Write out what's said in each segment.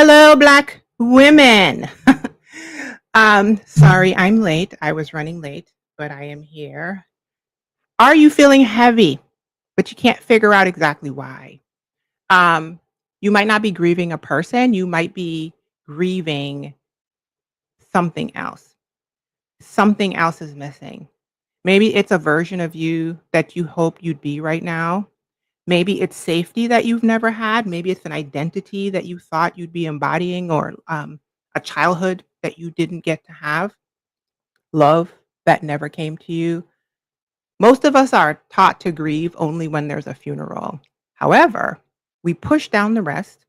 Hello, Black women. Sorry, I'm late. I was running late, but I am here. Are you feeling heavy, but you can't figure out exactly why? Um, you might not be grieving a person, you might be grieving something else. Something else is missing. Maybe it's a version of you that you hope you'd be right now. Maybe it's safety that you've never had. Maybe it's an identity that you thought you'd be embodying or a childhood that you didn't get to have, love that never came to you. Most of us are taught to grieve only when there's a funeral. However, we push down the rest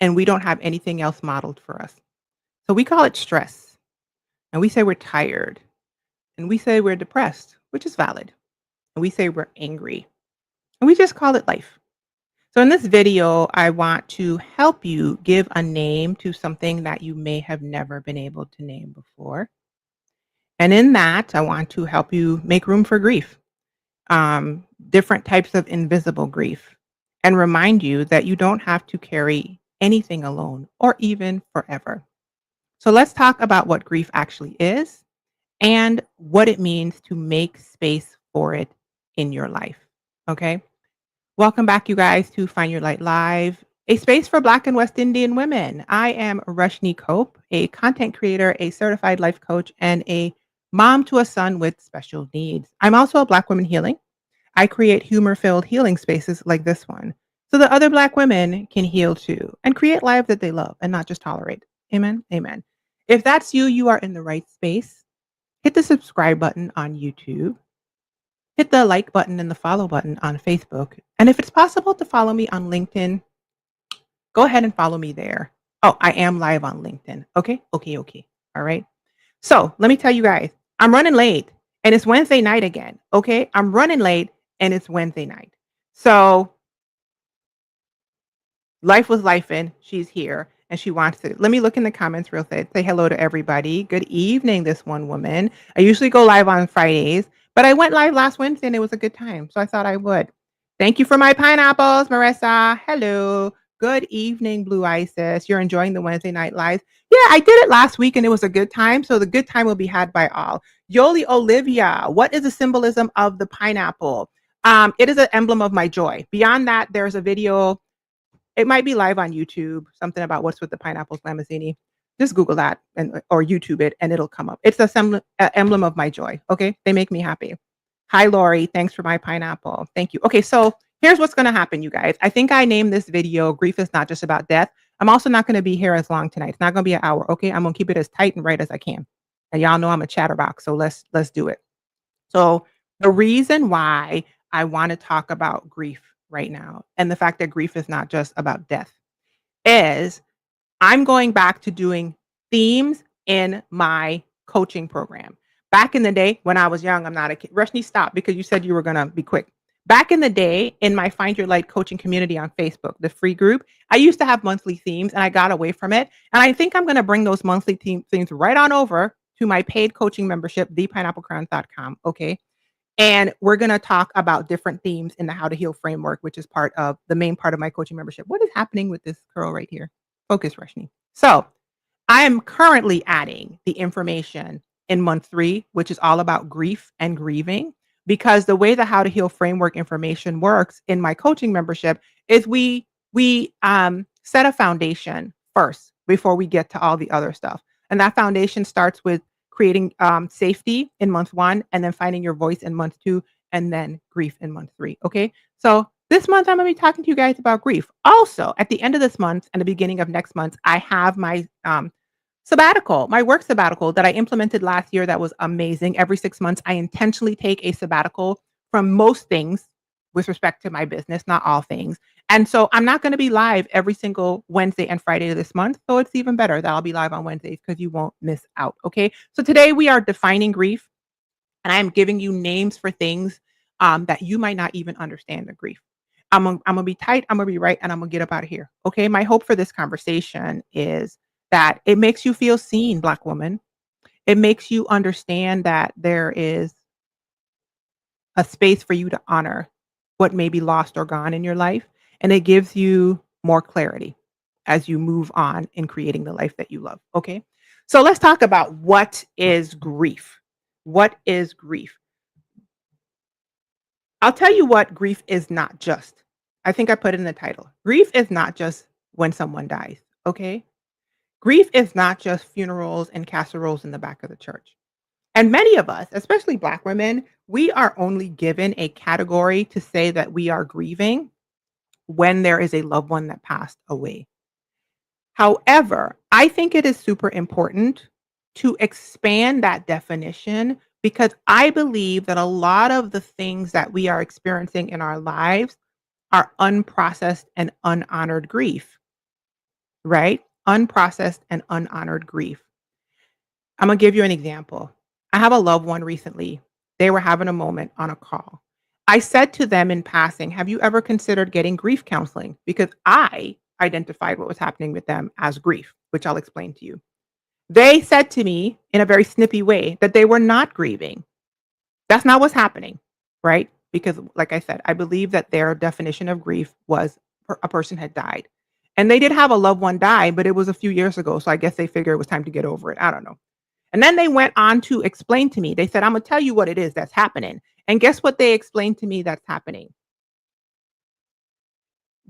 and we don't have anything else modeled for us. So we call it stress and we say we're tired and we say we're depressed, which is valid. And we say we're angry and we just call it life. So in this video, I want to help you give a name to something that you may have never been able to name before. And in that, I want to help you make room for grief, different types of invisible grief, and remind you that you don't have to carry anything alone or even forever. So let's talk about what grief actually is and what it means to make space for it in your life. Okay. Welcome back, you guys, to Find Your Light Live, a space for Black and West Indian women. I am Rashni Cope, a content creator, a certified life coach, and a mom to a son with special needs. I'm also a Black woman healing. I create humor-filled healing spaces like this one so that other Black women can heal too and create lives that they love and not just tolerate. Amen. Amen. If that's you, you are in the right space. Hit the subscribe button on YouTube. Hit the like button and the follow button on Facebook. And if it's possible to follow me on LinkedIn, go ahead and follow me there. Oh, I am live on LinkedIn. Okay. Okay. All right. So let me tell you guys, I'm running late and it's Wednesday night again. Okay. I'm running late and it's Wednesday night. So life was life in. She's here and she wants to. Let me look in the comments real quick. Say hello to everybody. Good evening, this one woman. I usually go live on Fridays, but I went live last Wednesday and it was a good time. So I thought I would. Thank you for my pineapples, Marissa. Hello. Good evening, Blue Isis. You're enjoying the Wednesday night live. Yeah, I did it last week and it was a good time. So the good time will be had by all. Yoli Olivia, what is the symbolism of the pineapple? It is an emblem of my joy. Beyond that, there's a video. It might be live on YouTube, something about what's with the pineapples Lamazzini. Just Google that and or YouTube it and it'll come up. It's a emblem of my joy. Okay. They make me happy. Hi, Lori. Thanks for my pineapple. Thank you. Okay. So here's what's going to happen, you guys. I think I named this video Grief is Not Just About Death. I'm also not going to be here as long tonight. It's not going to be an hour. Okay. I'm going to keep it as tight and right as I can. And y'all know I'm a chatterbox. So let's do it. So the reason why I want to talk about grief right now and the fact that grief is not just about death is I'm going back to doing themes in my coaching program. Back in the day when I was young, I'm not a kid. Rashni, stop because you said you were going to be quick. Back in the day in my Find Your Light coaching community on Facebook, the free group, I used to have monthly themes and I got away from it. And I think I'm going to bring those monthly themes right on over to my paid coaching membership, thepineapplecrowns.com. Okay. And we're going to talk about different themes in the How to Heal framework, which is part of the main part of my coaching membership. What is happening with this curl right here? Focus, Rashni. So I am currently adding the information in month 3, which is all about grief and grieving, because the way the How to Heal framework information works in my coaching membership is we set a foundation first before we get to all the other stuff. And that foundation starts with creating safety in month 1, and then finding your voice in month 2, and then grief in month 3. Okay. So this month, I'm going to be talking to you guys about grief. Also, at the end of this month and the beginning of next month, I have my sabbatical, my work sabbatical that I implemented last year. That was amazing. Every 6 months, I intentionally take a sabbatical from most things with respect to my business, not all things. And so I'm not going to be live every single Wednesday and Friday of this month. So it's even better that I'll be live on Wednesdays because you won't miss out. Okay. So today we are defining grief and I'm giving you names for things that you might not even understand the grief. I'm gonna be tight, I'm gonna be right, and I'm gonna get up out of here. Okay. My hope for this conversation is that it makes you feel seen, Black woman. It makes you understand that there is a space for you to honor what may be lost or gone in your life. And it gives you more clarity. as you move on in creating the life that you love. Okay. So let's talk about what is grief. What is grief? I'll tell you what grief is not just. I think I put it in the title. Grief is not just when someone dies. Okay. Grief is not just funerals and casseroles in the back of the church. And many of us, especially Black women, we are only given a category to say that we are grieving when there is a loved one that passed away. However, I think it is super important to expand that definition because I believe that a lot of the things that we are experiencing in our lives are unprocessed and unhonored grief, right? Unprocessed and unhonored grief. I'm gonna give you an example. I have a loved one recently. They were having a moment on a call. I said to them in passing, "Have you ever considered getting grief counseling?" Because I identified what was happening with them as grief, which I'll explain to you. They said to me in a very snippy way that they were not grieving. That's not what's happening, right? Because, like I said, I believe that their definition of grief was a person had died. And they did have a loved one die, but it was a few years ago. So I guess they figured it was time to get over it. I don't know. And then they went on to explain to me, they said, "I'm gonna tell you what it is that's happening." And guess what they explained to me that's happening?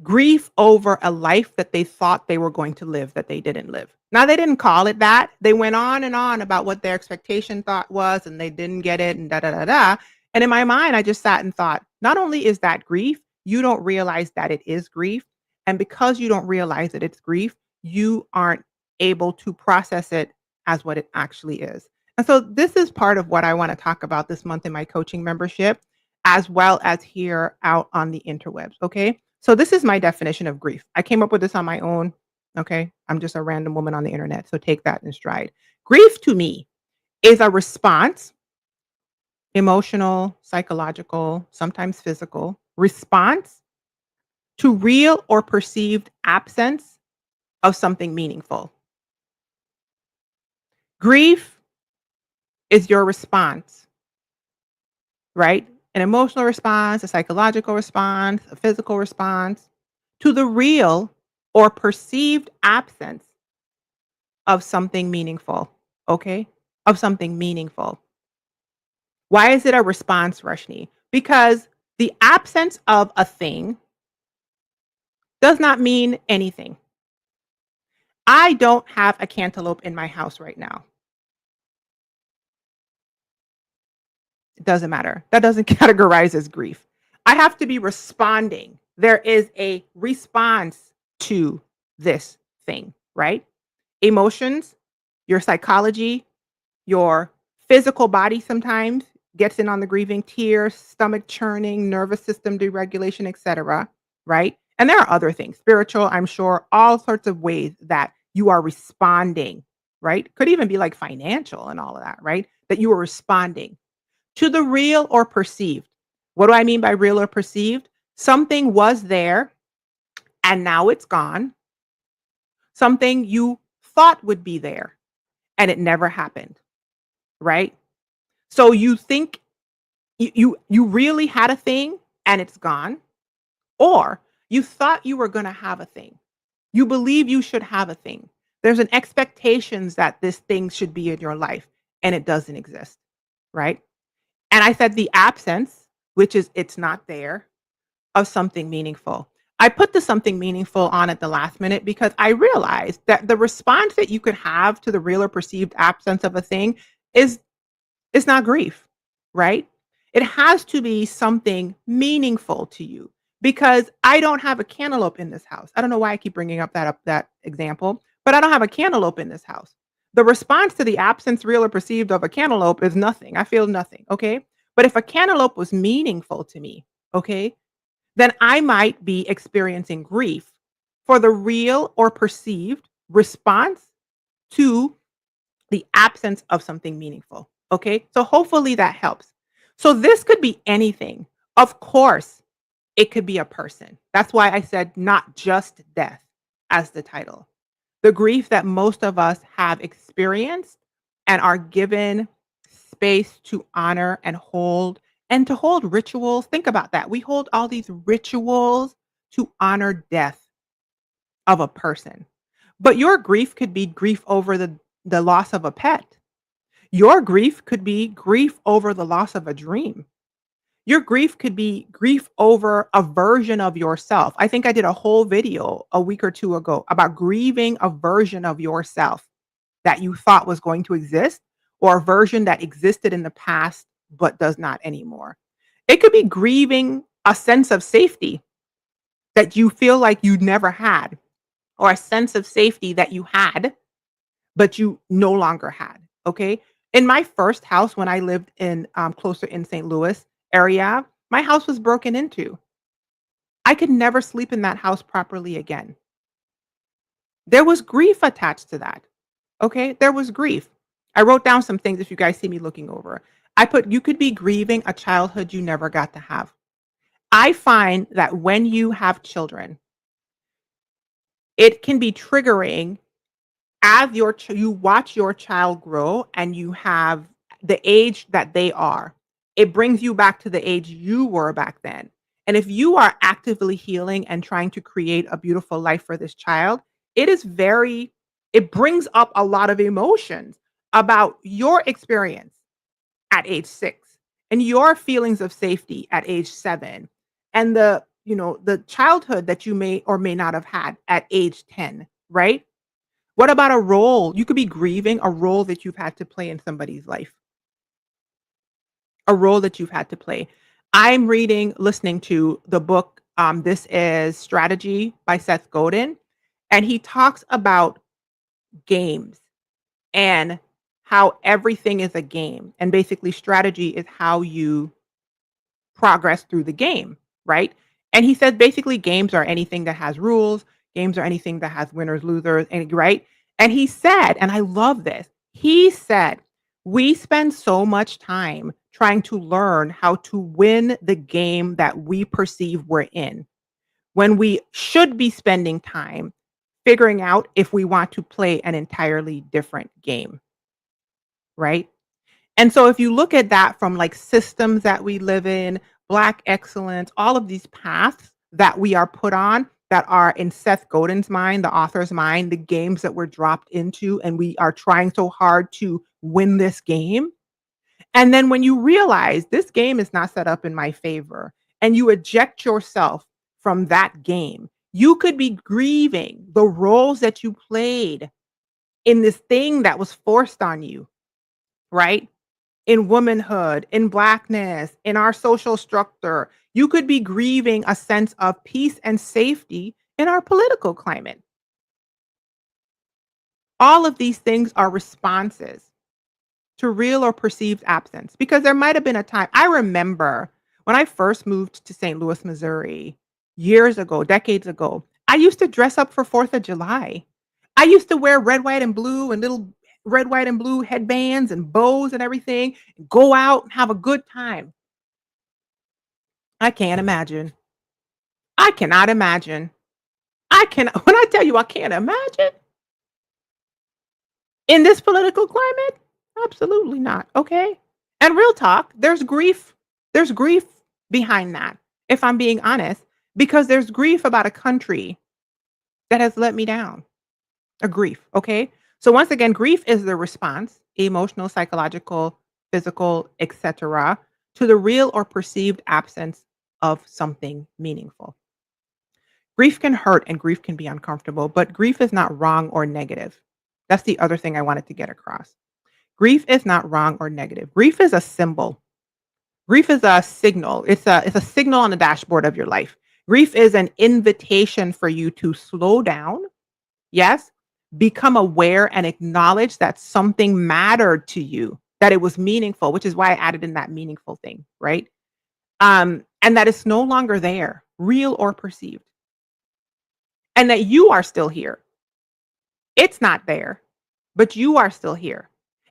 Grief over a life that they thought they were going to live that they didn't live. Now they didn't call it that. They went on and on about what their expectation thought was and they didn't get it and da da da da. And in my mind, I just sat and thought, not only is that grief, you don't realize that it is grief. And because you don't realize that it's grief, you aren't able to process it as what it actually is. And so this is part of what I want to talk about this month in my coaching membership, as well as here out on the interwebs. Okay. So this is my definition of grief. I came up with this on my own. Okay. I'm just a random woman on the internet. So take that in stride. Grief to me is a response, emotional, psychological, sometimes physical response to real or perceived absence of something meaningful. Grief is your response, right? An emotional response, a psychological response, a physical response to the real or perceived absence of something meaningful, okay? Of something meaningful. Why is it a response, Rushni? Because the absence of a thing does not mean anything. I don't have a cantaloupe in my house right now. It doesn't matter. That doesn't categorize as grief. I have to be responding. There is a response to this thing, right? Emotions, your psychology, your physical body sometimes gets in on the grieving, tears, stomach churning, nervous system deregulation, etc., right? And there are other things, spiritual, I'm sure, all sorts of ways that you are responding, right? Could even be like financial and all of that, right? That you are responding to the real or perceived. What do I mean by real or perceived? Something was there and now it's gone. Something you thought would be there and it never happened, right? So you think you really had a thing and it's gone, or you thought you were going to have a thing. You believe you should have a thing. There's an expectations that this thing should be in your life and it doesn't exist, right? And I said the absence, which is it's not there, of something meaningful. I put the something meaningful on at the last minute because I realized that the response that you could have to the real or perceived absence of a thing is not grief, right? It has to be something meaningful to you because I don't have a cantaloupe in this house. I don't know why I keep bringing up that example, but I don't have a cantaloupe in this house. The response to the absence, real or perceived, of a cantaloupe is nothing. I feel nothing, okay? But if a cantaloupe was meaningful to me, okay, then I might be experiencing grief for the real or perceived response to the absence of something meaningful. Okay. So hopefully that helps. So this could be anything. Of course, it could be a person. That's why I said not just death as the title. The grief that most of us have experienced and are given space to honor and to hold rituals. Think about that. We hold all these rituals to honor death. of a person. But your grief could be grief over the loss of a pet. Your grief could be grief over the loss of a dream. Your grief could be grief over a version of yourself. I think I did a whole video a week or 2 ago about grieving a version of yourself that you thought was going to exist, or a version that existed in the past but does not anymore. It could be grieving a sense of safety that you feel like you never had, or a sense of safety that you had, but you no longer had, okay? In my first house when I lived in, closer in St. Louis area, my house was broken into. I could never sleep in that house properly again. There was grief attached to that, okay? There was grief. I wrote down some things if you guys see me looking over. I put, "You could be grieving a childhood you never got to have." I find that when you have children, it can be triggering as you watch your child grow and you have the age that they are. It brings you back to the age you were back then. And if you are actively healing and trying to create a beautiful life for this child, it is very it brings up a lot of emotions about your experience at age 6 and your feelings of safety at age 7 and the childhood that you may or may not have had at age 10, right? What about a role? You could be grieving a role that you've had to play in somebody's life, a role that you've had to play. I'm listening to the book, This is Strategy by Seth Godin, and he talks about games and how everything is a game. And basically, strategy is how you progress through the game, right? And he said basically games are anything that has rules, games are anything that has winners, losers, and right? And he said, and I love this, he said, we spend so much time trying to learn how to win the game that we perceive we're in when we should be spending time figuring out if we want to play an entirely different game, right? And so if you look at that from like systems that we live in, Black excellence, all of these paths that we are put on that are in Seth Godin's mind, the author's mind, the games that we're dropped into, and we are trying so hard to win this game. And then when you realize this game is not set up in my favor and you eject yourself from that game, you could be grieving the roles that you played in this thing that was forced on you, right? In womanhood, in Blackness, in our social structure. You could be grieving a sense of peace and safety in our political climate. All of these things are responses to real or perceived absence because there might have been a time. I remember when I first moved to St. Louis, Missouri, years ago, decades ago, I used to dress up for 4th of July. I used to wear red, white, and blue and little red, white, and blue headbands and bows and everything, and go out and have a good time. I can't imagine. I cannot imagine. I can when I tell you I can't imagine in this political climate, absolutely not. Okay. And real talk, there's grief. There's grief behind that, if I'm being honest, because there's grief about a country that has let me down. A grief. Okay. So once again, grief is the response, emotional, psychological, physical, etc., to the real or perceived absence of something meaningful. Grief can hurt and grief can be uncomfortable, but grief is not wrong or negative. That's the other thing I wanted to get across. Grief is not wrong or negative. Grief is a symbol. Grief is a signal. It's a signal on the dashboard of your life. Grief is an invitation for you to slow down. Yes, become aware and acknowledge that something mattered to you, that it was meaningful, which is why I added in that meaningful thing, right? And that it's no longer there, real or perceived, and that you are still here. It's not there, but you are still here.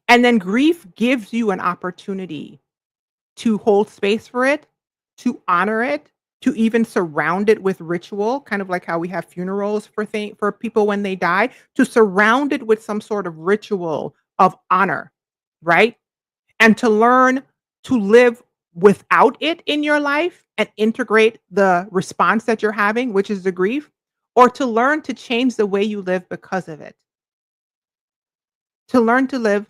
And then grief gives you an opportunity to hold space for it, to honor it, to even surround it with ritual, kind of like how we have funerals for people when they die, to surround it with some sort of ritual of honor, right? And to learn to live without it in your life and integrate the response that you're having, which is the grief, or to learn to change the way you live because of it. To learn to live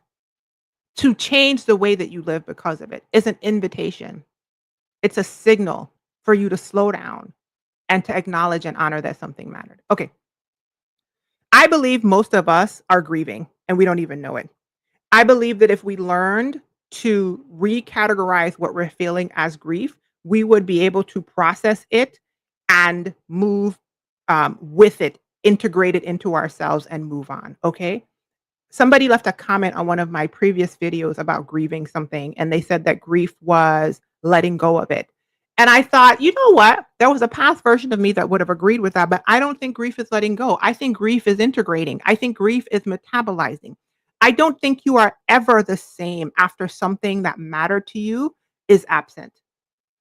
to change the way that you live because of it is an invitation. It's a signal for you to slow down and to acknowledge and honor that something mattered. Okay. I believe most of us are grieving and we don't even know it. I believe that if we learned to recategorize what we're feeling as grief, we would be able to process it and move with it, integrate it into ourselves and move on. Okay. Somebody left a comment on one of my previous videos about grieving something, and they said that grief was letting go of it. And I thought, you know what? There was a past version of me that would have agreed with that, but I don't think grief is letting go. I think grief is integrating. I think grief is metabolizing. I don't think you are ever the same after something that mattered to you is absent.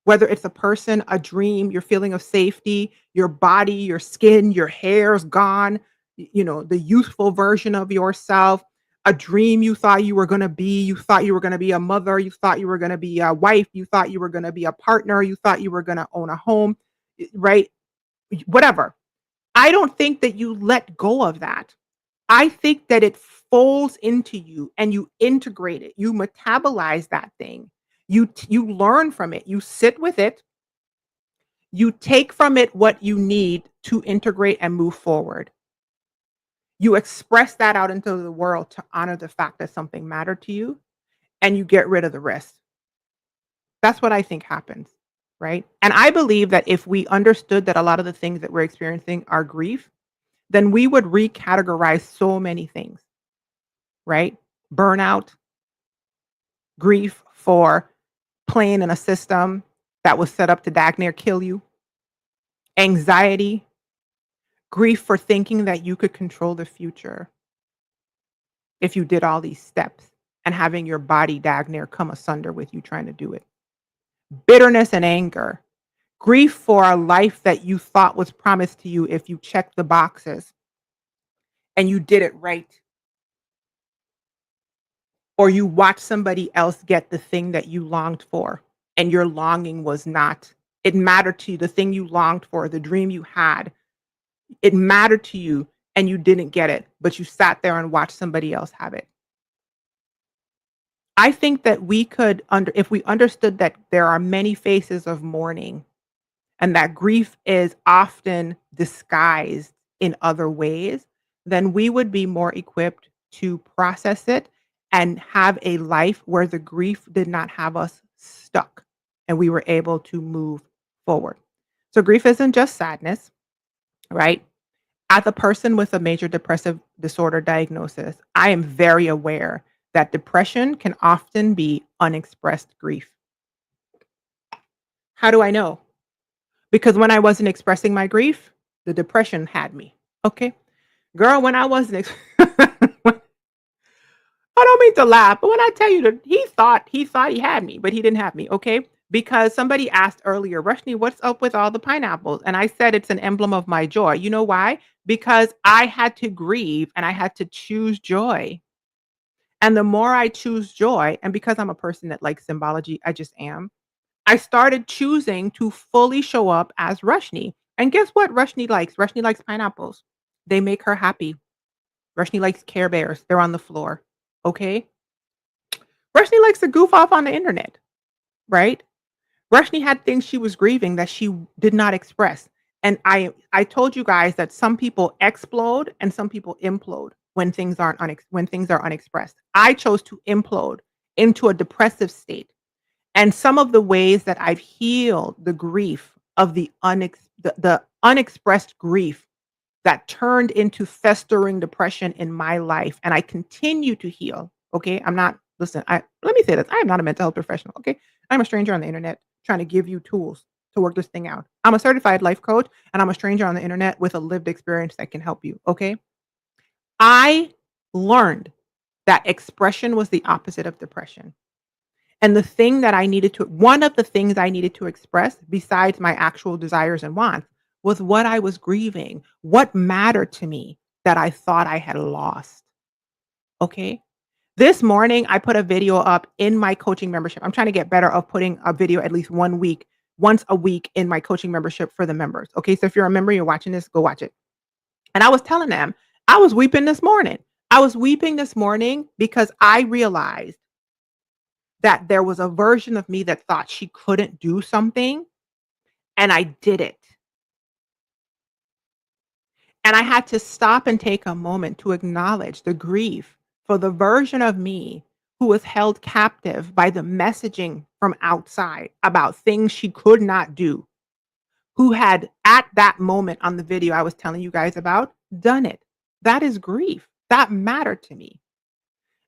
Whether it's a person, a dream, your feeling of safety, your body, your skin, your hair's gone, the youthful version of yourself, a dream you thought you were going to be, you thought you were going to be a mother, you thought you were going to be a wife, you thought you were going to be a partner, you thought you were going to own a home, right? Whatever. I don't think that you let go of that. I think that it folds into you and you integrate it. You metabolize that thing. You learn from it. You sit with it. You take from it what you need to integrate and move forward. You express that out into the world to honor the fact that something mattered to you and you get rid of the rest. That's what I think happens, right? And I believe that if we understood that a lot of the things that we're experiencing are grief, then we would recategorize so many things, right? Burnout, grief for playing in a system that was set up to dag kill you, anxiety, grief for thinking that you could control the future if you did all these steps and having your body dag come asunder with you trying to do it. Bitterness and anger, grief for a life that you thought was promised to you if you checked the boxes and you did it right. Or you watched somebody else get the thing that you longed for and your longing was not, it mattered to you, the thing you longed for, the dream you had, it mattered to you and you didn't get it, but you sat there and watched somebody else have it. I think that we could if we understood that there are many faces of mourning and that grief is often disguised in other ways, then we would be more equipped to process it and have a life where the grief did not have us stuck and we were able to move forward. So grief isn't just sadness, right? As a person with a major depressive disorder diagnosis, I am very aware that depression can often be unexpressed grief. How do I know? Because when I wasn't expressing my grief, the depression had me. Okay. Girl, when I wasn't, I don't mean to laugh, but when I tell you that he thought he had me, but he didn't have me. Okay. Because somebody asked earlier, Rushni, what's up with all the pineapples? And I said it's an emblem of my joy. You know why? Because I had to grieve and I had to choose joy. And the more I choose joy, and because I'm a person that likes symbology, I just am. I started choosing to fully show up as Rushni. And guess what Rushni likes? Rushni likes pineapples. They make her happy. Rushni likes Care Bears. They're on the floor. Okay? Rushni likes to goof off on the internet, right? Rushni had things she was grieving that she did not express. And I told you guys that some people explode and some people implode when things when things are unexpressed. I chose to implode into a depressive state. And some of the ways that I've healed the grief of the unexpressed grief that turned into festering depression in my life, and I continue to heal. Okay, I'm not. Listen, let me say this: I am not a mental health professional. Okay, I'm a stranger on the internet trying to give you tools to work this thing out. I'm a certified life coach, and I'm a stranger on the internet with a lived experience that can help you. Okay, I learned that expression was the opposite of depression. And one of the things I needed to express, besides my actual desires and wants, was what I was grieving, what mattered to me that I thought I had lost. Okay. This morning, I put a video up in my coaching membership. I'm trying to get better of putting a video at least once a week in my coaching membership for the members. Okay. So if you're a member, you're watching this, go watch it. And I was telling them, I was weeping this morning. I was weeping this morning because I realized that there was a version of me that thought she couldn't do something, and I did it. And I had to stop and take a moment to acknowledge the grief for the version of me who was held captive by the messaging from outside about things she could not do, who had at that moment on the video I was telling you guys about done it. That is grief. That mattered to me.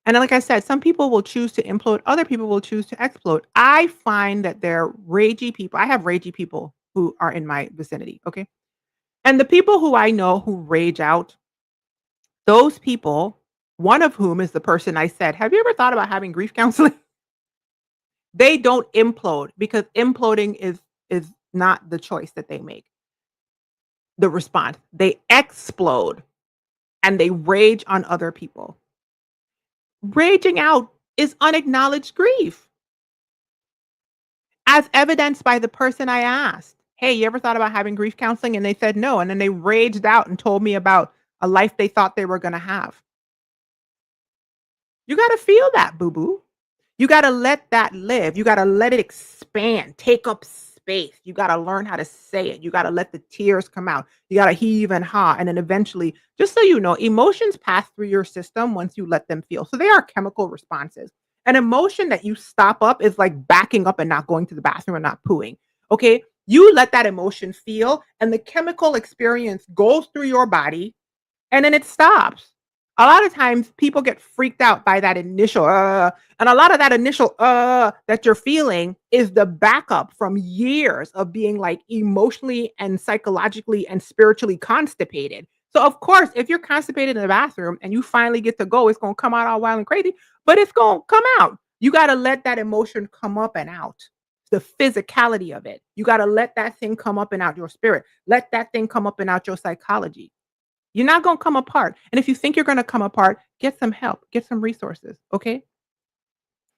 And like I said, some people will choose to implode, other people will choose to explode. I find that they're ragey people. I have ragey people who are in my vicinity. Okay. And the people who I know who rage out, those people, one of whom is the person I said, "Have you ever thought about having grief counseling?" They don't implode because imploding is not the choice that they make. The response. They explode and they rage on other people. Raging out is unacknowledged grief, as evidenced by the person I asked, "Hey, you ever thought about having grief counseling?" And they said no. And then they raged out and told me about a life they thought they were going to have. You got to feel that, boo boo. You gotta let that live. You gotta let it expand, take up space. You gotta learn how to say it. You gotta let the tears come out. You gotta heave and ha, and then eventually, just so you know, emotions pass through your system once you let them feel. So they are chemical responses. An emotion that you stop up is like backing up and not going to the bathroom and not pooing. Okay? You let that emotion feel, and the chemical experience goes through your body and then it stops. A lot of times people get freaked out by that initial, and a lot of that initial, that you're feeling is the backup from years of being like emotionally and psychologically and spiritually constipated. So of course, if you're constipated in the bathroom and you finally get to go, it's going to come out all wild and crazy, but it's going to come out. You got to let that emotion come up and out. The physicality of it. You got to let that thing come up and out your spirit. Let that thing come up and out your psychology. You're not gonna come apart, and if you think you're gonna come apart, get some help, get some resources, okay?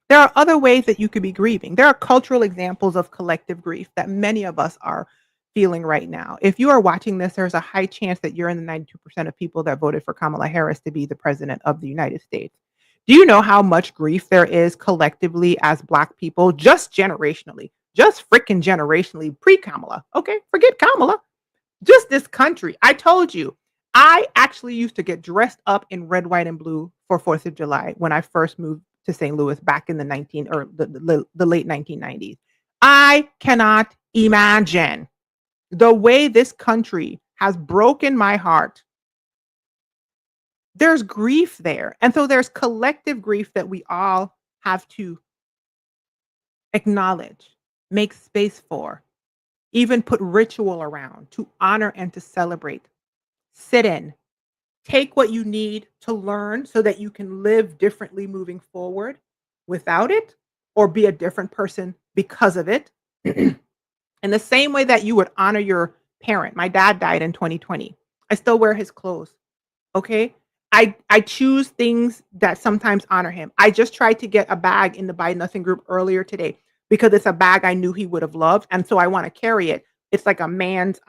There are other ways that you could be grieving. There are cultural examples of collective grief that many of us are feeling right now. If you are watching this, there's a high chance that you're in the 92% of people that voted for Kamala Harris to be the president of the United States. Do you know how much grief there is collectively as Black people, just generationally, just freaking generationally pre-Kamala? Okay, forget Kamala. Just this country. I told you, I actually used to get dressed up in red, white, and blue for 4th of July when I first moved to St. Louis back in the 19 or the late 1990s. I cannot imagine the way this country has broken my heart. There's grief there. And so there's collective grief that we all have to acknowledge, make space for, even put ritual around to honor and to celebrate. Sit in. Take what you need to learn so that you can live differently moving forward without it or be a different person because of it. In the same way that you would honor your parent. My dad died in 2020. I still wear his clothes. Okay? I choose things that sometimes honor him. I just tried to get a bag in the Buy Nothing group earlier today because it's a bag I knew he would have loved, and so I want to carry it. It's like a man's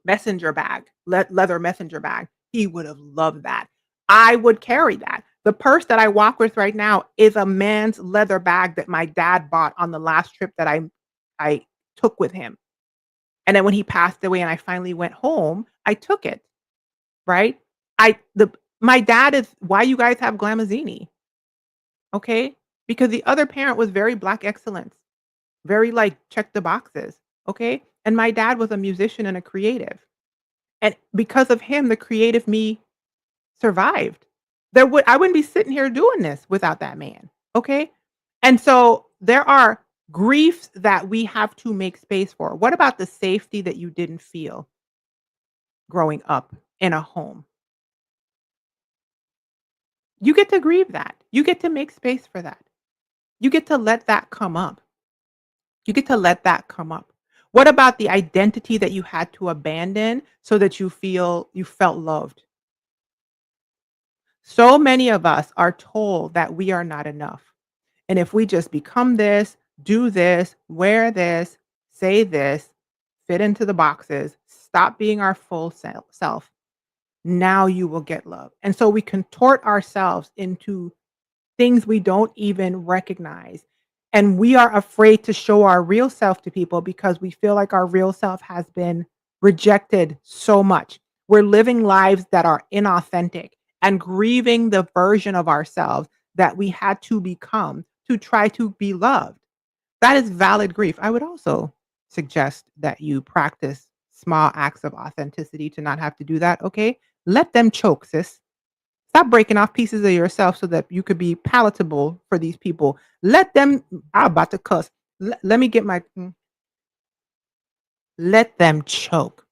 messenger bag, leather messenger bag. He would have loved that. I would carry that. The purse that I walk with right now is a man's leather bag that my dad bought on the last trip that I took with him. And then when he passed away and I finally went home, I took it, right? I the My dad is why you guys have Glamazini, okay? Because the other parent was very Black excellence, very like check the boxes, okay? And my dad was a musician and a creative. And because of him, the creative me survived. I wouldn't be sitting here doing this without that man, okay? And so there are griefs that we have to make space for. What about the safety that you didn't feel growing up in a home? You get to grieve that. You get to make space for that. You get to let that come up. You get to let that come up. What about the identity that you had to abandon so that you felt loved? So many of us are told that we are not enough. And if we just become this, do this, wear this, say this, fit into the boxes, stop being our full self, Now you will get love. And so we contort ourselves into things we don't even recognize. And we are afraid to show our real self to people because we feel like our real self has been rejected so much. We're living lives that are inauthentic and grieving the version of ourselves that we had to become to try to be loved. That is valid grief. I would also suggest that you practice small acts of authenticity to not have to do that. Okay. Let them choke, sis. Stop breaking off pieces of yourself so that you could be palatable for these people. Let them, I'm about to cuss. Let me get my, let them choke.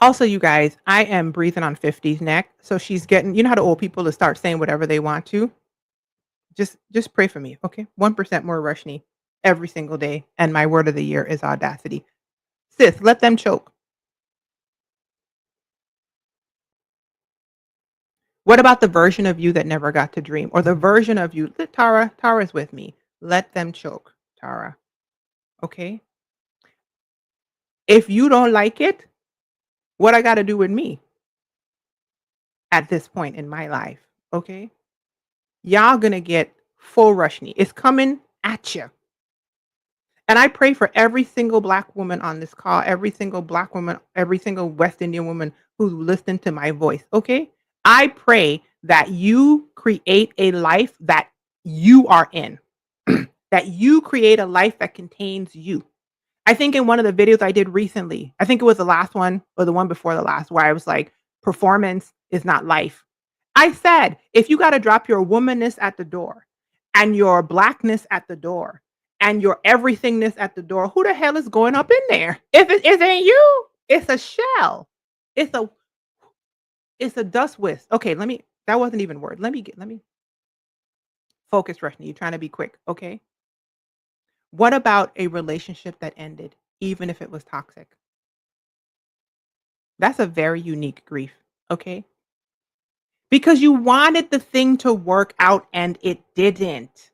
Also, you guys, I am breathing on 50's neck. So she's getting, you know how the old people to start saying whatever they want to? Just pray for me, okay? 1% more Rushni every single day. And my word of the year is audacity. Sis, let them choke. What about the version of you that never got to dream? Or the version of you, Tara's with me. Let them choke, Tara. Okay? If you don't like it, what I gotta do with me at this point in my life? Okay? Y'all gonna get full Rushni. It's coming at you. And I pray for every single black woman on this call, every single black woman, every single West Indian woman who's listening to my voice. Okay. I pray that you create a life that you are in, that you create a life that contains you. I think in one of the videos I did recently, I think it was the last one or the one before the last, where I was like, performance is not life. I said, if you got to drop your womanness at the door and your blackness at the door and your everythingness at the door, who the hell is going up in there? If it ain't you, it's a shell. It's a it's a dust wisp. Okay, that wasn't even a word. Let me focus, Rushni. You're trying to be quick. Okay. What about a relationship that ended, even if it was toxic? That's a very unique grief. Okay. Because you wanted the thing to work out and it didn't.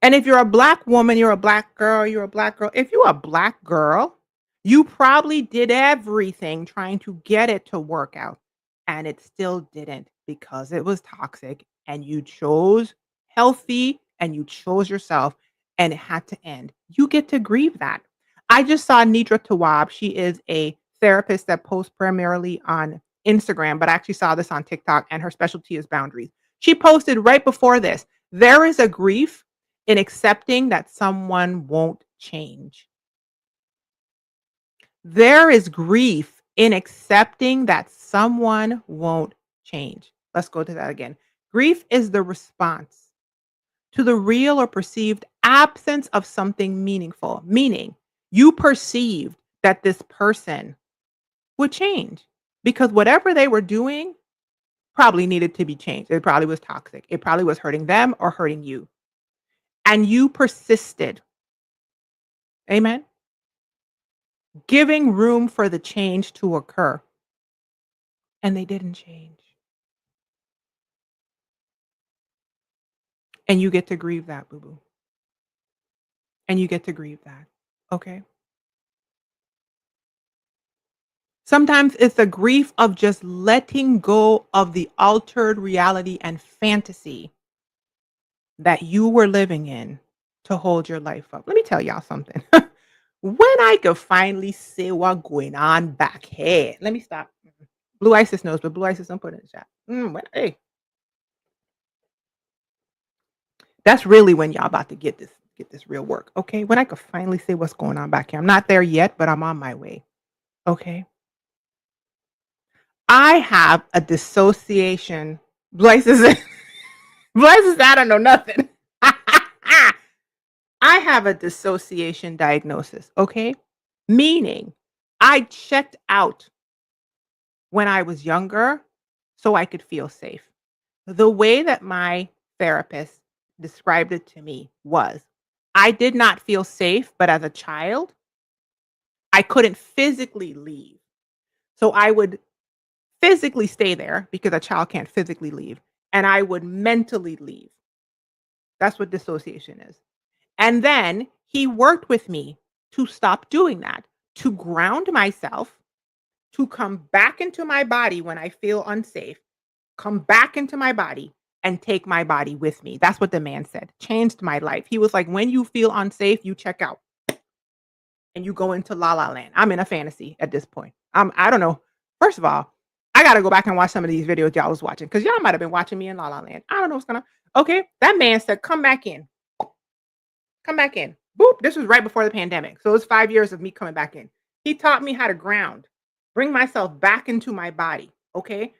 And if you're a black woman, you're a black girl, you're a black girl. If you're a black girl, you probably did everything trying to get it to work out and it still didn't because it was toxic and you chose healthy and you chose yourself and it had to end. You get to grieve that. I just saw Nidra Tawab. She is a therapist that posts primarily on Instagram, but I actually saw this on TikTok and her specialty is boundaries. She posted right before this. There is a grief in accepting that someone won't change. There is grief in accepting that someone won't change. Let's go to that again. Grief is the response to the real or perceived absence of something meaningful, meaning you perceived that this person would change because whatever they were doing probably needed to be changed. It probably was toxic. It probably was hurting them or hurting you. And you persisted. Amen. Giving room for the change to occur. And they didn't change. And you get to grieve that, boo boo. And you get to grieve that. Okay. Sometimes it's the grief of just letting go of the altered reality and fantasy that you were living in to hold your life up. Let me tell y'all something. When I could finally see what's going on back here, let me stop. Blue Isis knows, but Blue Isis don't put it in the chat. Hey, that's really when y'all about to get this real work. Okay. When I could finally see what's going on back here. I'm not there yet, but I'm on my way. Okay. I have a dissociation. Blaze is Blaze is I don't know nothing. I have a dissociation diagnosis. Okay. Meaning I checked out when I was younger so I could feel safe. The way that my therapist described it to me was I did not feel safe, but as a child, I couldn't physically leave. So I would physically stay there because a child can't physically leave, and I would mentally leave. That's what dissociation is. And then he worked with me to stop doing that. to ground myself, to come back into my body when I feel unsafe, come back into my body and take my body with me. That's what the man said. Changed my life. He was like, when you feel unsafe, you check out and you go into la la land. I'm in a fantasy at this point. I don't know. First of all, I gotta go back and watch some of these videos y'all was watching because y'all might have been watching me in la la land. I don't know what's gonna. Okay, that man said, "Come back in, come back in." Boop. This was right before the pandemic, so it was 5 years of me coming back in. He taught me how to ground, bring myself back into my body. Okay,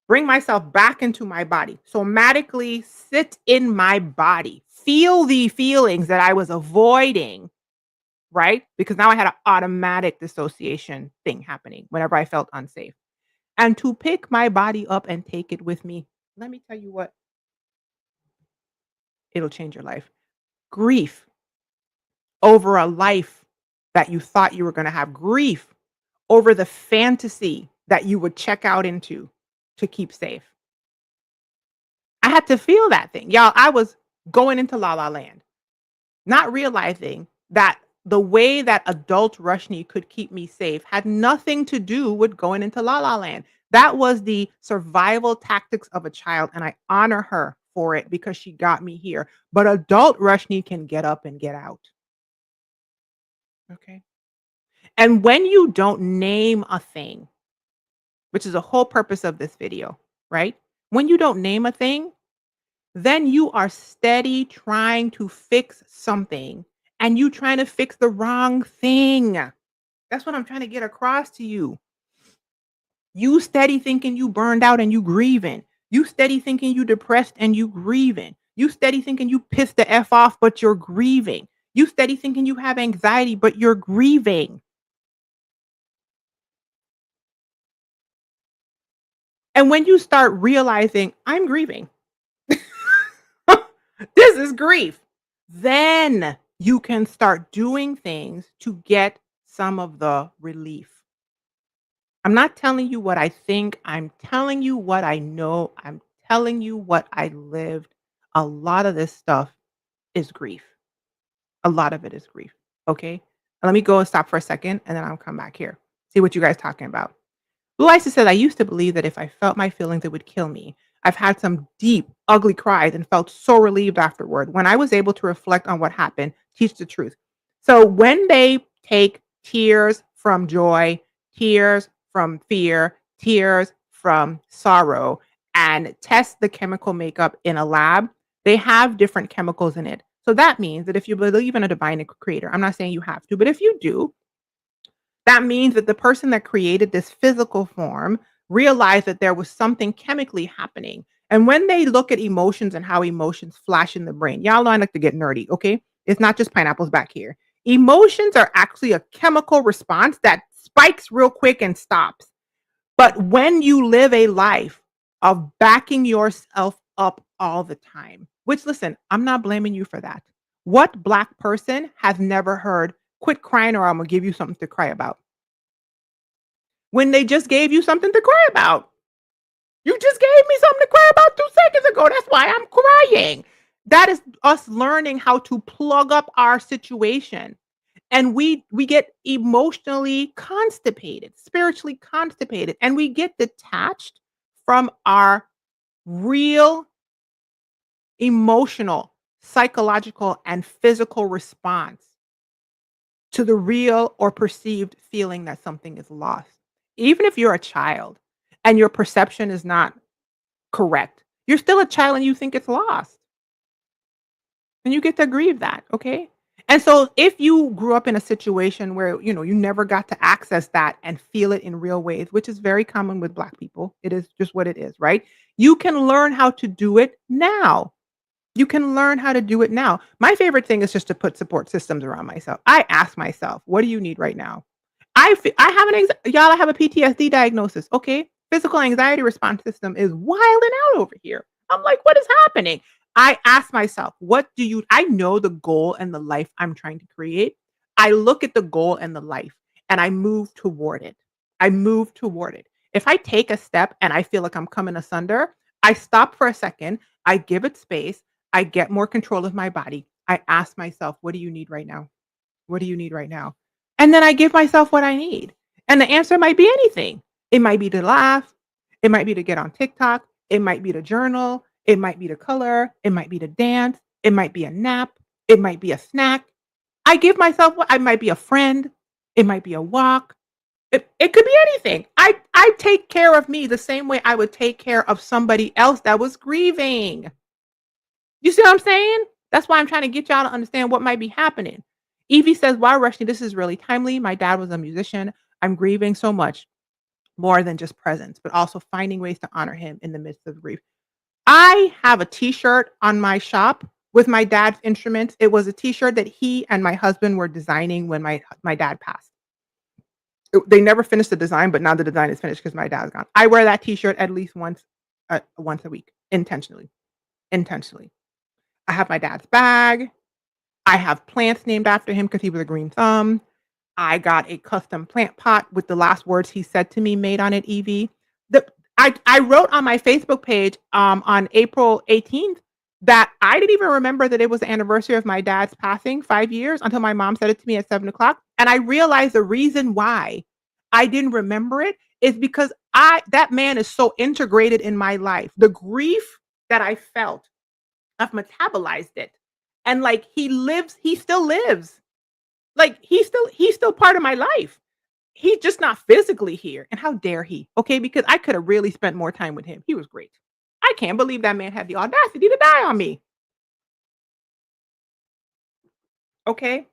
bring myself back into my body. Somatically sit in my body, feel the feelings that I was avoiding, right? Because now I had an automatic dissociation thing happening whenever I felt unsafe. And to pick my body up and take it with me, let me tell you what, it'll change your life. Grief over a life that you thought you were going to have, grief over the fantasy that you would check out into to keep safe. I had to feel that thing. Y'all, I was going into la la land, not realizing that the way that adult Rushni could keep me safe had nothing to do with going into la la land. That was the survival tactics of a child, and I honor her for it because she got me here. But adult Rushni can get up and get out. Okay. And when you don't name a thing, which is the whole purpose of this video, right? When you don't name a thing, then you are steady trying to fix something and you trying to fix the wrong thing. That's what I'm trying to get across to you. You steady thinking you burned out and you grieving. You steady thinking you depressed and you grieving. You steady thinking you pissed the F off, but you're grieving. You steady thinking you have anxiety, but you're grieving. And when you start realizing I'm grieving, this is grief, then you can start doing things to get some of the relief. I'm not telling you what I think. I'm telling you what I know. I'm telling you what I lived. A lot of this stuff is grief. A lot of it is grief. Okay. Let me go and stop for a second and then I'll come back here. See what you guys talking about. Blue Isis said, I used to believe that if I felt my feelings, it would kill me. I've had some deep, ugly cries and felt so relieved afterward. When I was able to reflect on what happened, teach the truth. So when they take tears from joy, tears from fear, tears from sorrow, and test the chemical makeup in a lab, they have different chemicals in it. So that means that if you believe in a divine creator, I'm not saying you have to, but if you do, that means that the person that created this physical form realized that there was something chemically happening. And when they look at emotions and how emotions flash in the brain, y'all know I like to get nerdy, okay? It's not just pineapples back here. Emotions are actually a chemical response that spikes real quick and stops. But when you live a life of backing yourself up all the time, which listen, I'm not blaming you for that. What Black person has never heard, quit crying or I'm gonna give you something to cry about? When they just gave you something to cry about. You just gave me something to cry about 2 seconds ago. That's why I'm crying. That is us learning how to plug up our situation. And we get emotionally constipated, spiritually constipated, and we get detached from our real emotional, psychological, and physical response to the real or perceived feeling that something is lost. Even if you're a child and your perception is not correct, you're still a child and you think it's lost. And you get to grieve that, okay? And so if you grew up in a situation where, you never got to access that and feel it in real ways, which is very common with Black people, it is just what it is, right? You can learn how to do it now. You can learn how to do it now. My favorite thing is just to put support systems around myself. I ask myself, what do you need right now? I have y'all, I have a PTSD diagnosis. Okay. Physical anxiety response system is wilding out over here. I'm like, what is happening? I ask myself, I know the goal and the life I'm trying to create. I look at the goal and the life and I move toward it. I move toward it. If I take a step and I feel like I'm coming asunder, I stop for a second. I give it space. I get more control of my body. I ask myself, what do you need right now? What do you need right now? And then I give myself what I need. And the answer might be anything. It might be to laugh. It might be to get on TikTok. It might be to journal. It might be to color. It might be to dance. It might be a nap. It might be a snack. I give myself what I might be a friend. It might be a walk. It could be anything. I take care of me the same way I would take care of somebody else that was grieving. You see what I'm saying? That's why I'm trying to get y'all to understand what might be happening. Evie says, "Wow, Rushdie, this is really timely. My dad was a musician. I'm grieving so much more than just presence, but also finding ways to honor him in the midst of grief." I have a T-shirt on my shop with my dad's instruments. It was a T-shirt that he and my husband were designing when my dad passed. They never finished the design, but now the design is finished because my dad's gone. I wear that T-shirt at least once a week, intentionally. Intentionally. I have my dad's bag. I have plants named after him because he was a green thumb. I got a custom plant pot with the last words he said to me made on it, Evie. The I wrote on my Facebook page, on April 18th that I didn't even remember that it was the anniversary of my dad's passing, 5 years, until my mom said it to me at 7 o'clock. And I realized the reason why I didn't remember it is because that man is so integrated in my life. The grief that I felt, I've metabolized it. And, like, he still lives. Like, he's still part of my life. He's just not physically here, and how dare he, okay? Because I coulda really spent more time with him. He was great. I can't believe that man had the audacity to die on me, okay?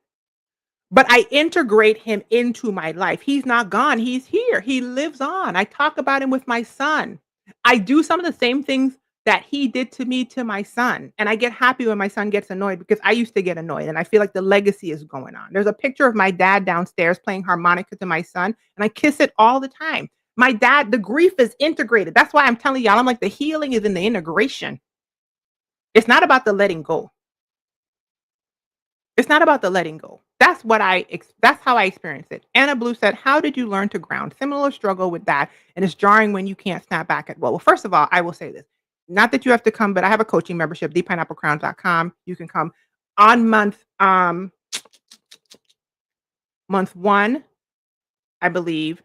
But I integrate him into my life. He's not gone, he's here, he lives on. I talk about him with my son. I do some of the same things that he did to me to my son, and I get happy when my son gets annoyed because I used to get annoyed, and I feel like the legacy is going on. There's a picture of my dad downstairs playing harmonica to my son, and I kiss it all the time. My dad, the grief is integrated. That's why I'm telling y'all, I'm like, the healing is in the integration. It's not about the letting go. It's not about the letting go. That's how I experience it. Anna Blue said, "How did you learn to ground? Similar struggle with that, and it's jarring when you can't snap back at well, first of all, I will say this. Not that you have to come, but I have a coaching membership, thepineapplecrown.com. You can come on month 1, I believe,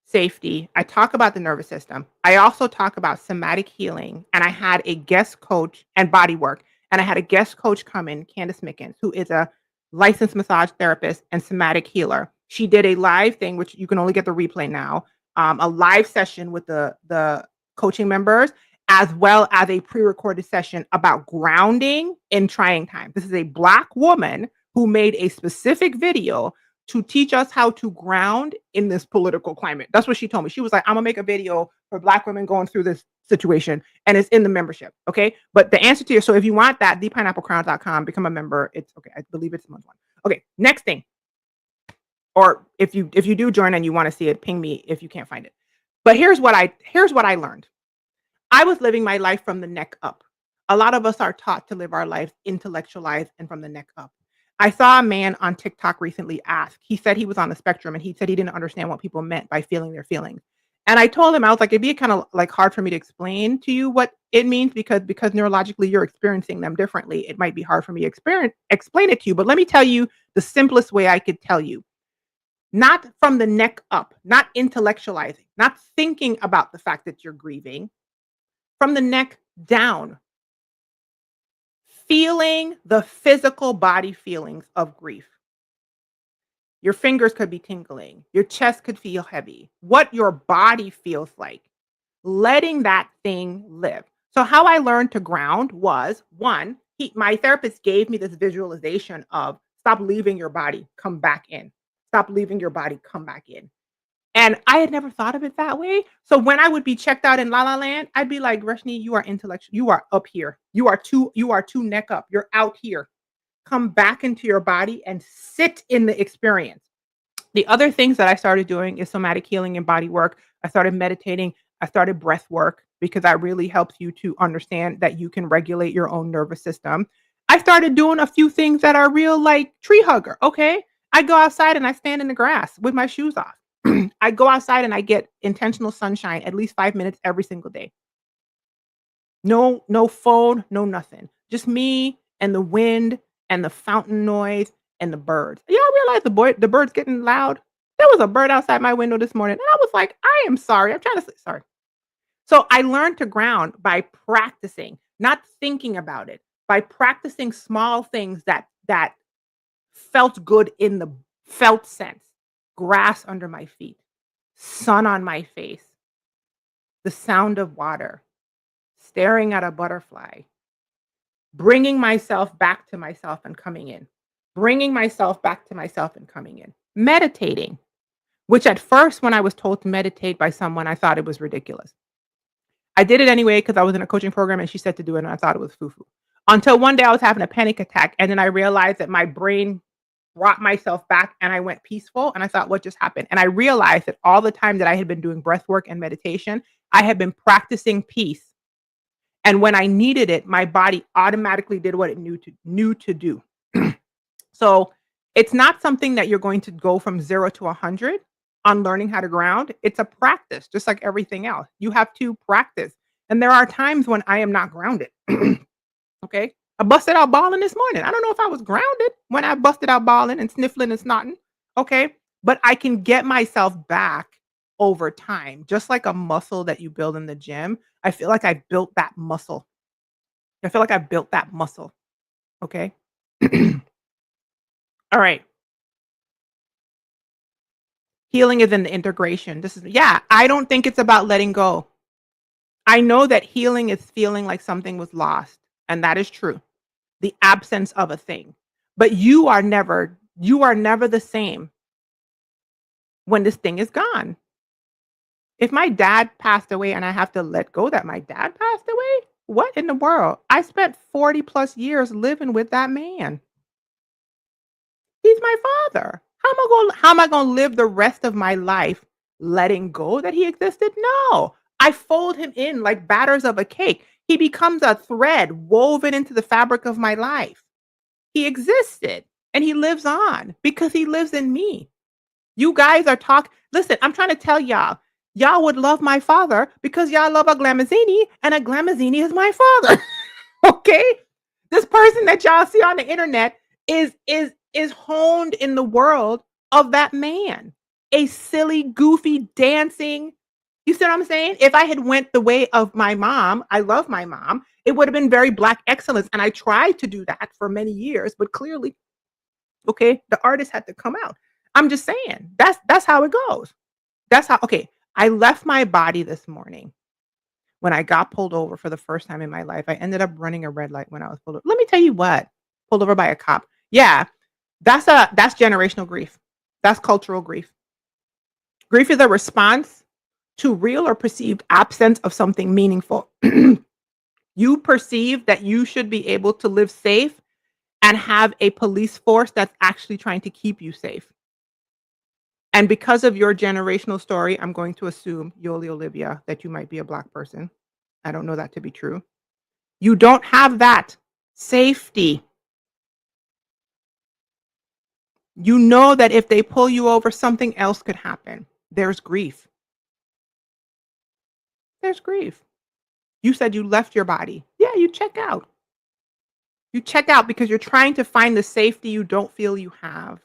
safety. I talk about the nervous system. I also talk about somatic healing, and I had a guest coach and body work, and I had a guest coach come in, Candace Mickens, who is a licensed massage therapist and somatic healer. She did a live thing, which you can only get the replay now, a live session with the coaching members, as well as a pre-recorded session about grounding in trying times. This is a Black woman who made a specific video to teach us how to ground in this political climate. That's what she told me. She was like, "I'm gonna make a video for Black women going through this situation, and it's in the membership." Okay. But the answer to your, so if you want that, thepineapplecrown.com, become a member. It's okay. I believe it's month 1. Okay. Next thing. Or if you do join and you want to see it, ping me if you can't find it. But here's what I learned. I was living my life from the neck up. A lot of us are taught to live our lives intellectualized and from the neck up. I saw a man on TikTok recently ask, he said he was on the spectrum and he said he didn't understand what people meant by feeling their feelings. And I told him, I was like, it'd be kind of like hard for me to explain to you what it means because neurologically you're experiencing them differently. It might be hard for me to explain it to you, but let me tell you the simplest way I could tell you. Not from the neck up, not intellectualizing, not thinking about the fact that you're grieving, from the neck down, feeling the physical body feelings of grief. Your fingers could be tingling, your chest could feel heavy, what your body feels like, letting that thing live. So, how I learned to ground was one, my therapist gave me this visualization of stop leaving your body, come back in. Stop leaving your body, come back in. And I had never thought of it that way. So when I would be checked out in La La Land, I'd be like, "Rashni, you are intellectual. You are up here. You are too neck up. You're out here. Come back into your body and sit in the experience." The other things that I started doing is somatic healing and body work. I started meditating. I started breath work because that really helps you to understand that you can regulate your own nervous system. I started doing a few things that are real, like tree hugger. Okay. I go outside and I stand in the grass with my shoes off. I go outside and I get intentional sunshine at least 5 minutes every single day. No phone, no nothing. Just me and the wind and the fountain noise and the birds. Y'all realize the birds getting loud? There was a bird outside my window this morning, and I was like, "I am sorry. I'm trying to say sorry." So I learned to ground by practicing, not thinking about it, by practicing small things that felt good in the felt sense. Grass under my feet, sun on my face, the sound of water, staring at a butterfly, bringing myself back to myself and coming in, bringing myself back to myself and coming in, meditating, which at first, when I was told to meditate by someone, I thought it was ridiculous. I did it anyway because I was in a coaching program and she said to do it, and I thought it was foo foo. Until one day I was having a panic attack, and then I realized that my brain brought myself back and I went peaceful. And I thought, what just happened? And I realized that all the time that I had been doing breath work and meditation, I had been practicing peace. And when I needed it, my body automatically did what it knew to do. So it's not something that you're going to go from 0 to 100 on learning how to ground. It's a practice, just like everything else. You have to practice. And there are times when I am not grounded. Okay. I busted out bawling this morning. I don't know if I was grounded when I busted out bawling and sniffling and snotting. Okay. But I can get myself back over time, just like a muscle that you build in the gym. I feel like I built that muscle. I feel like I built that muscle. Okay. All right. Healing is in the integration. Yeah, I don't think it's about letting go. I know that healing is feeling like something was lost, and that is true. The absence of a thing. But you are never the same when this thing is gone. If my dad passed away and I have to let go that my dad passed away, what in the world? I spent 40 plus years living with that man. He's my father. How am I gonna live the rest of my life letting go that he existed? No. I fold him in like batters of a cake. He becomes a thread woven into the fabric of my life. He existed and he lives on because he lives in me. You guys are listen, I'm trying to tell y'all, y'all would love my father because y'all love a Glamazzini, and a Glamazzini is my father. Okay? This person that y'all see on the internet is honed in the world of that man. A silly, goofy, dancing. You see what I'm saying? If I had went the way of my mom, I love my mom, it would have been very black excellence. And I tried to do that for many years, but clearly, okay, the artist had to come out. I'm just saying that's how it goes. Okay. I left my body this morning when I got pulled over for the first time in my life. I ended up running a red light when I was pulled over. Let me tell you what, pulled over by a cop. Yeah, that's generational grief. That's cultural grief. Grief is a response to real or perceived absence of something meaningful. You perceive that you should be able to live safe and have a police force that's actually trying to keep you safe. And because of your generational story, I'm going to assume, Yoli Olivia, that you might be a Black person. I don't know that to be true. You don't have that safety. You know that if they pull you over, something else could happen. There's grief. There's grief. You said you left your body. Yeah, you check out. You check out because you're trying to find the safety you don't feel you have,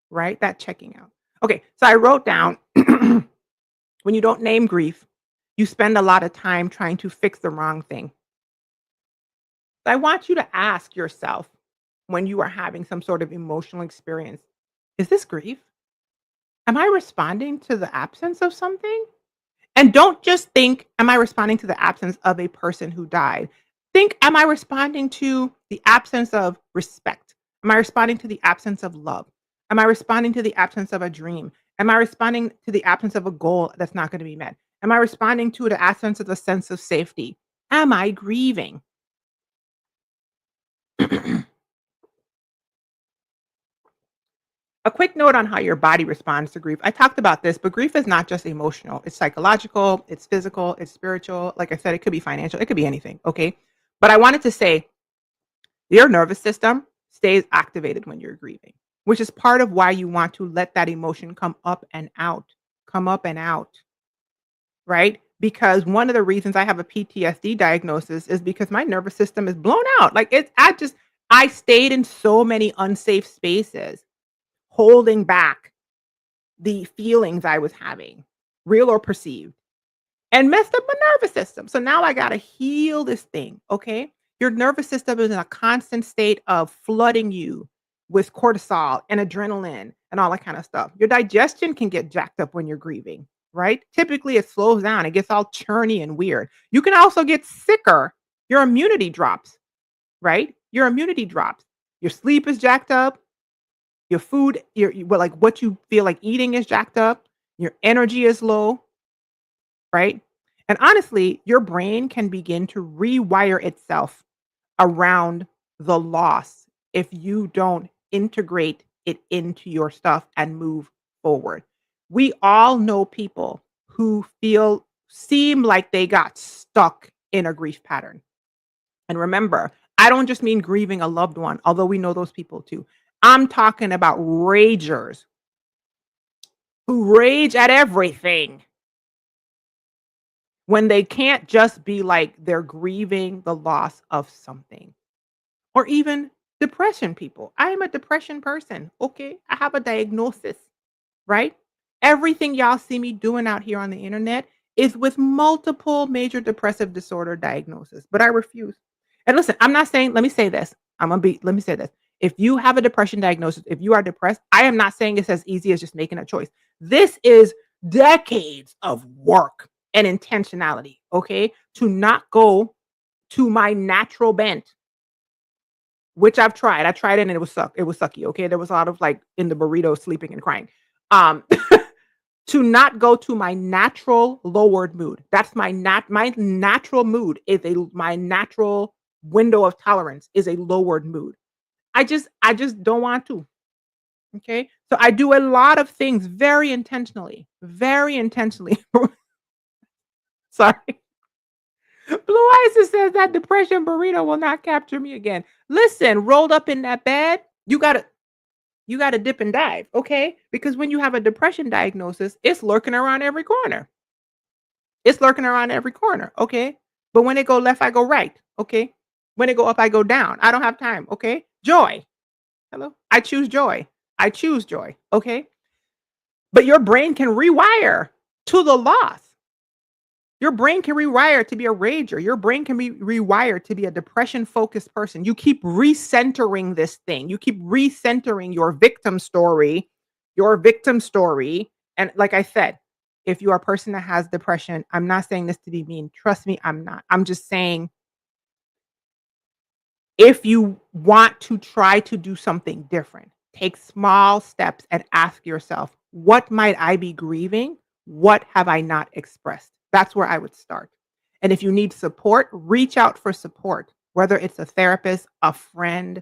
right? That checking out. Okay, so I wrote down when you don't name grief, you spend a lot of time trying to fix the wrong thing. I want you to ask yourself when you are having some sort of emotional experience, is this grief? Am I responding to the absence of something? And don't just think, am I responding to the absence of a person who died? Think, am I responding to the absence of respect? Am I responding to the absence of love? Am I responding to the absence of a dream? Am I responding to the absence of a goal that's not going to be met? Am I responding to the absence of a sense of safety? Am I grieving? A quick note on how your body responds to grief. I talked about this, but grief is not just emotional. It's psychological, it's physical, it's spiritual. Like I said, it could be financial, it could be anything. Okay. But I wanted to say your nervous system stays activated when you're grieving, which is part of why you want to let that emotion come up and out, come up and out. Right? Because one of the reasons I have a PTSD diagnosis is because my nervous system is blown out. Like I stayed in so many unsafe spaces, holding back the feelings I was having, real or perceived, and messed up my nervous system. So now I gotta heal this thing, okay? Your nervous system is in a constant state of flooding you with cortisol and adrenaline and all that kind of stuff. Your digestion can get jacked up when you're grieving, right? Typically, it slows down, it gets all churny and weird. You can also get sicker. Your immunity drops, right? Your immunity drops. Your sleep is jacked up. Your food, well, like what you feel like eating is jacked up. Your energy is low, right? And honestly, your brain can begin to rewire itself around the loss if you don't integrate it into your stuff and move forward. We all know people who seem like they got stuck in a grief pattern. And remember, I don't just mean grieving a loved one, although we know those people too. I'm talking about ragers who rage at everything when they can't just be like they're grieving the loss of something. Or even depression people. I am a depression person. Okay. I have a diagnosis, right? Everything y'all see me doing out here on the internet is with multiple major depressive disorder diagnosis, but I refuse. And listen, I'm not saying, let me say this. Let me say this. If you have a depression diagnosis, if you are depressed, I am not saying it's as easy as just making a choice. This is decades of work and intentionality, okay? To not go to my natural bent, which I've tried. I tried it and it was sucky, okay? There was a lot of like in the burrito sleeping and crying. Um to not go to my natural lowered mood. That's my natural mood is a my natural window of tolerance is a lowered mood. I just don't want to. Okay? So I do a lot of things very intentionally. Very intentionally. Sorry. Blue Eyes says that depression burrito will not capture me again. Listen, rolled up in that bed, you gotta dip and dive, okay? Because when you have a depression diagnosis, it's lurking around every corner. It's lurking around every corner, okay? But when it go left, I go right, okay? When it go up, I go down. I don't have time, okay? Joy. Hello? I choose joy. I choose joy, okay? But your brain can rewire to the loss. Your brain can rewire to be a rager. Your brain can be rewired to be a depression focused person. You keep recentering this thing. You keep recentering your victim story. And like I said, if you are a person that has depression, I'm not saying this to be mean. Trust me, I'm not. I'm just saying if you want to try to do something different, take small steps and ask yourself, what might I be grieving? What have I not expressed? That's where I would start. And if you need support, reach out for support, whether it's a therapist, a friend,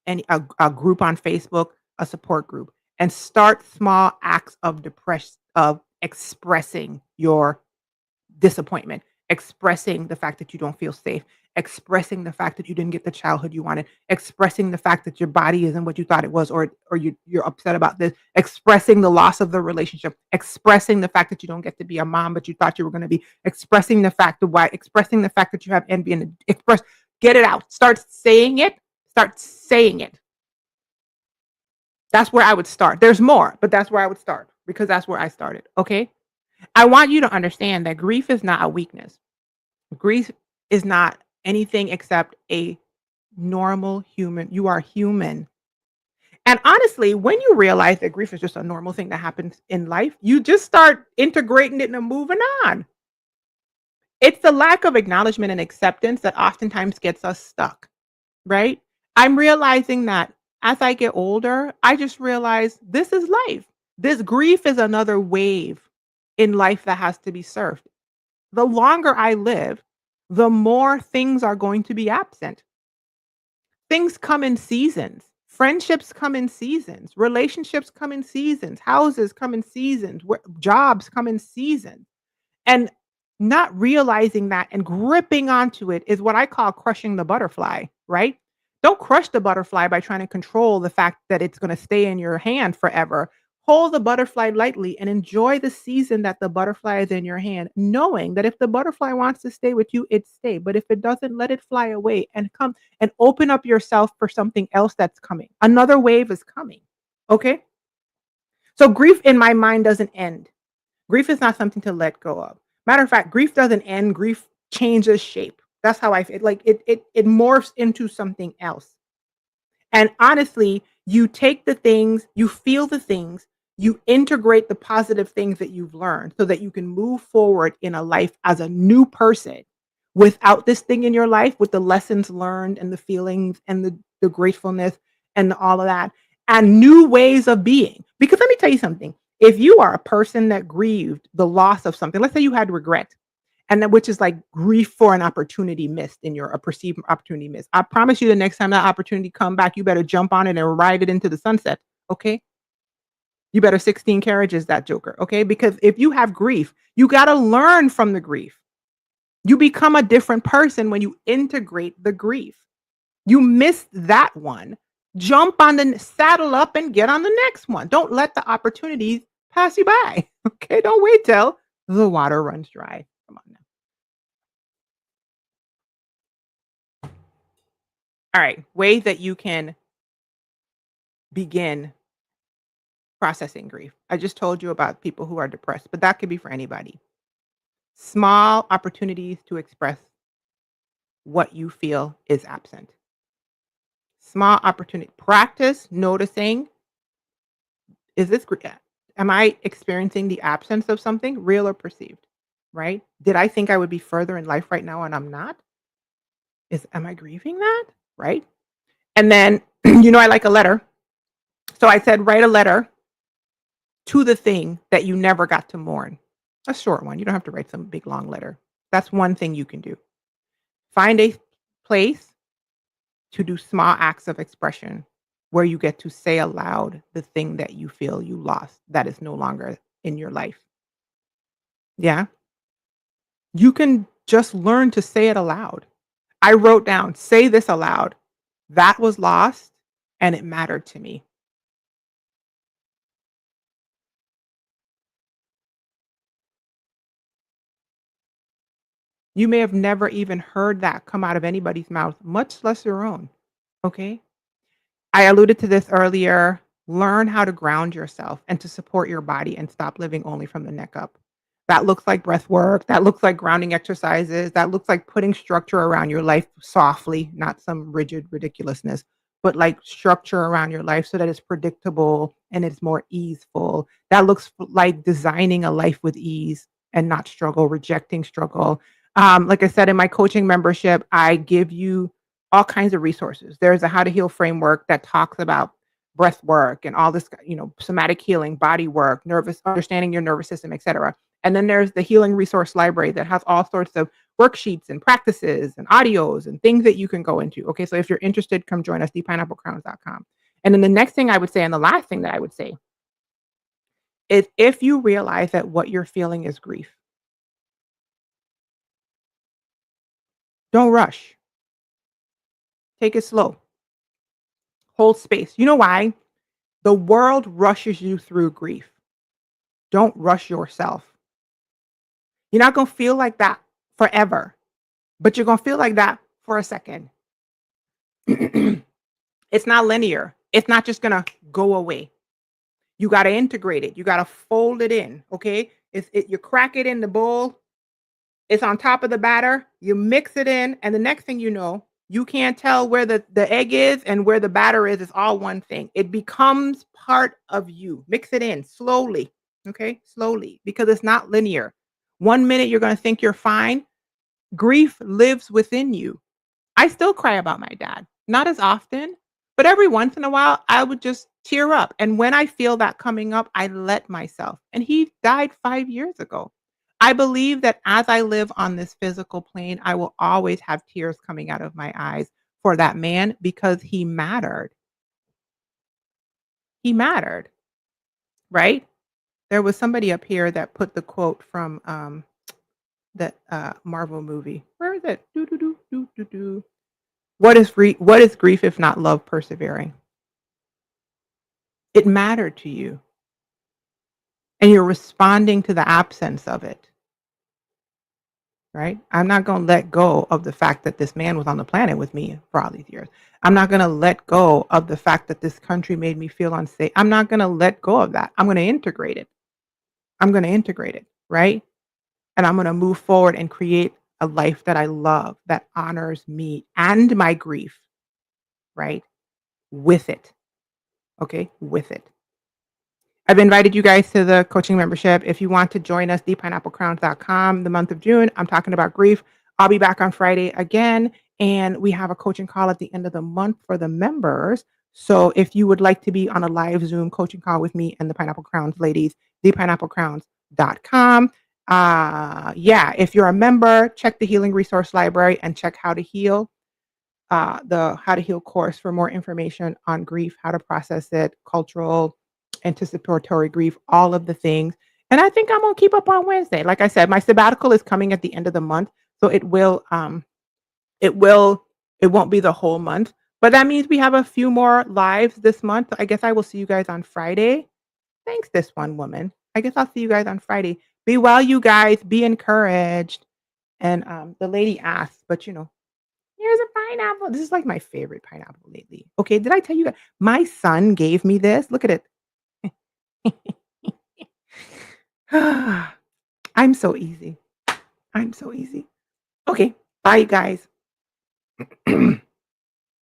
a group on Facebook, a support group, and start small acts of expressing your disappointment, expressing the fact that you don't feel safe, expressing the fact that you didn't get the childhood you wanted, expressing the fact that your body isn't what you thought it was, or you're upset about this, expressing the loss of the relationship, expressing the fact that you don't get to be a mom but you thought you were going to be, expressing the fact that you have envy and get it out. Start saying it. Start saying it. That's where I would start. There's more, but that's where I would start because that's where I started. Okay. I want you to understand that grief is not a weakness. Grief is not anything except a normal human. You are human. And honestly, when you realize that grief is just a normal thing that happens in life, you just start integrating it and moving on. It's the lack of acknowledgement and acceptance that oftentimes gets us stuck, right? I'm realizing that as I get older, I just realize this is life. This grief is another wave in life that has to be surfed. The longer I live, the more things are going to be absent. Things come in seasons. Friendships come in seasons. Relationships come in seasons. Houses come in seasons. Jobs come in seasons. And not realizing that and gripping onto it is what I call crushing the butterfly, right? Don't crush the butterfly by trying to control the fact that it's going to stay in your hand forever. Hold the butterfly lightly and enjoy the season that the butterfly is in your hand, knowing that if the butterfly wants to stay with you, it stay. But if it doesn't, let it fly away and come and open up yourself for something else that's coming. Another wave is coming. Okay? So grief in my mind doesn't end. Grief is not something to let go of. Matter of fact, grief doesn't end, grief changes shape. That's how I feel. Like it morphs into something else. And honestly, you take the things, you feel the things, you integrate the positive things that you've learned so that you can move forward in a life as a new person without this thing in your life, with the lessons learned and the feelings and the gratefulness and all of that, and new ways of being. Because let me tell you something. If you are a person that grieved the loss of something, let's say you had regret, and then which is like grief for an opportunity missed in your a perceived opportunity missed. I promise you the next time that opportunity come back, you better jump on it and ride it into the sunset, okay? You better 16 carriages that joker, okay? Because if you have grief, you gotta learn from the grief. You become a different person when you integrate the grief. You missed that one. Jump on the saddle up and get on the next one. Don't let the opportunities pass you by, okay? Don't wait till the water runs dry. Come on now. All right, ways that you can begin processing grief. I just told you about people who are depressed, but that could be for anybody. Small opportunities to express what you feel is absent. Small opportunity. Practice noticing, is this am I experiencing the absence of something real or perceived? Right? Did I think I would be further in life right now and I'm not? Am I grieving that? Right? And then I like a letter. So I said write a letter to the thing that you never got to mourn. A short one. You don't have to write some big long letter. That's one thing you can do. Find a place to do small acts of expression where you get to say aloud the thing that you feel you lost that is no longer in your life. Yeah. You can just learn to say it aloud. I wrote down, say this aloud. That was lost and it mattered to me. You may have never even heard that come out of anybody's mouth, much less your own. Okay. I alluded to this earlier. Learn how to ground yourself and to support your body and stop living only from the neck up. That looks like breath work. That looks like grounding exercises. That looks like putting structure around your life softly, not some rigid ridiculousness, but like structure around your life so that it's predictable and it's more easeful. That looks like designing a life with ease and not struggle, rejecting struggle. Like I said, in my coaching membership, I give you all kinds of resources. There's a how to heal framework that talks about breath work and all this, somatic healing, body work, nervous understanding your nervous system, etc. And then there's the healing resource library that has all sorts of worksheets and practices and audios and things that you can go into. Okay, so if you're interested, come join us, thepineapplecrowns.com. And then the next thing I would say, and the last thing that I would say, is if you realize that what you're feeling is grief, don't rush. Take it slow. Hold space. You know why? The world rushes you through grief. Don't rush yourself. You're not going to feel like that forever, but you're going to feel like that for a second. It's not linear. It's not just going to go away. You got to integrate it. You got to fold it in. Okay. You crack it in the bowl. It's on top of the batter. You mix it in. And the next thing you know, you can't tell where the egg is and where the batter is. It's all one thing. It becomes part of you. Mix it in slowly. Okay. Slowly, because it's not linear. One minute you're going to think you're fine. Grief lives within you. I still cry about my dad, not as often, but every once in a while, I would just tear up. And when I feel that coming up, I let myself. And he died 5 years ago. I believe that as I live on this physical plane, I will always have tears coming out of my eyes for that man because he mattered. He mattered, right? There was somebody up here that put the quote from that Marvel movie. Where is it? Do do do do do do. What is grief if not love persevering? It mattered to you. and you're responding to the absence of it, right? I'm not gonna let go of the fact that this man was on the planet with me for all these years. I'm not gonna let go of the fact that this country made me feel unsafe. I'm not gonna let go of that. I'm gonna integrate it. I'm gonna integrate it, right? And I'm gonna move forward and create a life that I love, that honors me and my grief, right? With it. Okay? With it. I've invited you guys to the coaching membership. If you want to join us, thepineapplecrowns.com, the month of June. I'm talking about grief. I'll be back on Friday again. And we have a coaching call at the end of the month for the members. So if you would like to be on a live Zoom coaching call with me and the Pineapple Crowns ladies, thepineapplecrowns.com. Yeah, if you're a member, check the healing resource library and check how to heal the How to Heal course for more information on grief, how to process it, cultural, anticipatory grief, all of the things. And I think I'm gonna keep up on Wednesday. Like I said, my sabbatical is coming at the end of the month, so it will it won't be the whole month, but that means we have a few more lives this month. I guess I will see you guys on Friday. Thanks, this one woman. I guess I'll see you guys on Friday. Be well, you guys. Be encouraged. And the lady asked, but here's a pineapple. This is like my favorite pineapple lately. Okay, did I tell you that my son gave me this? Look at it. I'm so easy. I'm so easy. Okay, bye, guys.